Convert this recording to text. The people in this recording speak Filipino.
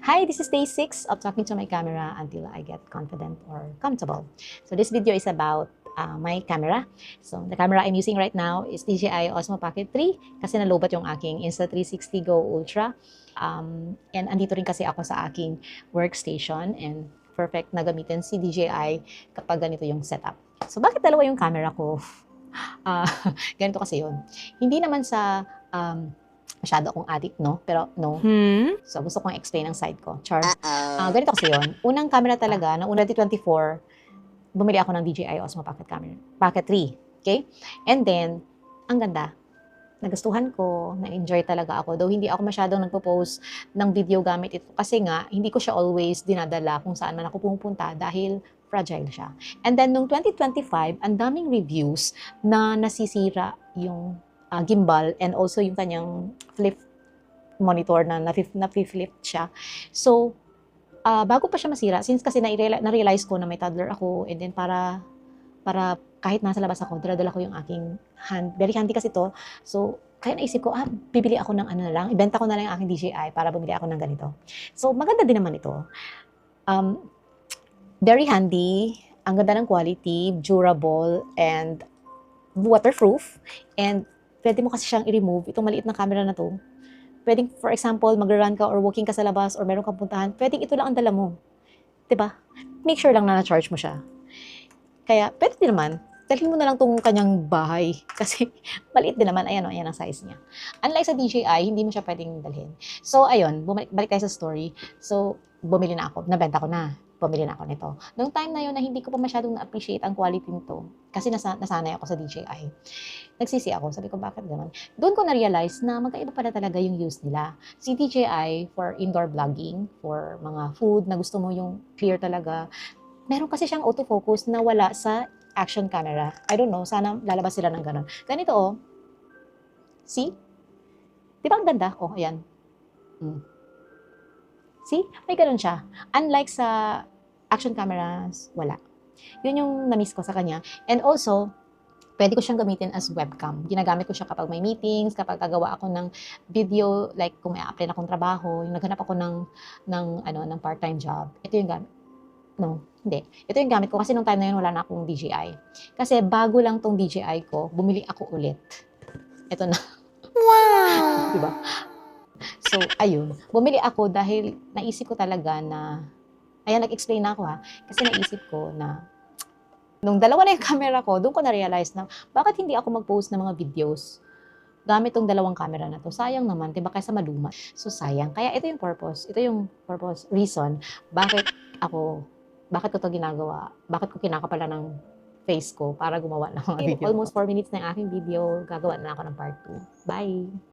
Hi, this is day 6 of talking to my camera until I get confident or comfortable. So this video is about my camera. So the camera I'm using right now is DJI Osmo Pocket 3 kasi nalobat yung aking Insta360 Go Ultra. And andito rin kasi ako sa aking workstation and perfect na gamitin si DJI kapag ganito yung setup. So bakit dalawa yung camera ko? Ganito kasi yun. Hindi naman sa masyado akong addict, no? Pero no. So, gusto kong explain ang side ko. Char. Ganito kasi yun. Unang camera talaga, noong 2024, bumili ako ng DJI Osmo Pocket Camera. Pocket 3. Okay? And then, ang ganda. Nagustuhan ko, na-enjoy talaga ako. Though hindi ako masyadong nagpo-post ng video gamit ito. Kasi nga, hindi ko siya always dinadala kung saan man ako pumunta dahil fragile siya. And then, noong 2025, ang daming reviews na nasisira yung gimbal and also yung kanyang flip monitor na na-flip siya. So, bago pa siya masira, since kasi na-realize ko na may toddler ako, and then para kahit nasa labas ako, dala-dala ko yung aking hand. Very handy kasi to. So, kaya naisip ko, bibili ako ng ano na lang, ibenta ko na lang yung aking DJI para bumili ako ng ganito. So, maganda din naman ito. Very handy, ang ganda ng quality, durable, and waterproof. And pwede mo kasi siyang i-remove, itong maliit na camera na to. Pwedeng, for example, mag-run ka or walking ka sa labas or meron kang puntahan, pwedeng ito lang ang dala mo. 'Di ba? Make sure lang na na-charge mo siya. Kaya, pwede din naman. Dalhin mo na lang tong kanyang bahay. Kasi, maliit din naman. Ayan o, ayan ang size niya. Unlike sa DJI, hindi mo siya pwedeng dalhin. So, ayun, balik tayo sa story. So, bumili na ako. Nabenta ko na. Bumili na ako nito. Noong time na yun na hindi ko pa masyadong na-appreciate ang quality nito. Kasi nasanay ako sa DJI. Nagsisi ako. Sabi ko, bakit gano'n? Doon ko na-realize na magkaiba pala talaga yung use nila. Si DJI for indoor vlogging, for mga food na gusto mo yung clear talaga. Meron kasi siyang autofocus na wala sa action camera. I don't know, sana lalabas sila ng gano'n. Ganito oh. See? Di ba ang ganda? Oh, ayan. See? May gano'n siya. Unlike sa action cameras, wala. Yun yung na-miss ko sa kanya. And also, pwede ko siyang gamitin as webcam. Ginagamit ko siya kapag may meetings, kapag gagawa ako ng video, like kung may apply na akong trabaho, yung naghanap ako ng part-time job. Ito yung gamit. No, hindi. Ito yung gamit ko kasi nung time na yun wala na akong DJI. Kasi bago lang tong DJI ko, bumili ako ulit. Ito na. Wow! Diba? So, ayun. Bumili ako dahil naisip ko talaga na, ayan, nag-explain na ako ha. Kasi naisip ko na, nung dalawa na yung camera ko, doon ko na-realize na, bakit hindi ako mag-post ng mga videos gamit tong dalawang camera na to? Sayang naman, diba? Kaysa maluma. So, sayang. Kaya ito yung purpose. Ito yung purpose, reason, bakit ko to ginagawa? Bakit ko kinakapalan ng face ko para gumawa ng mga video? Almost 4 minutes na yung aking video. Gagawa na ako ng part 2. Bye!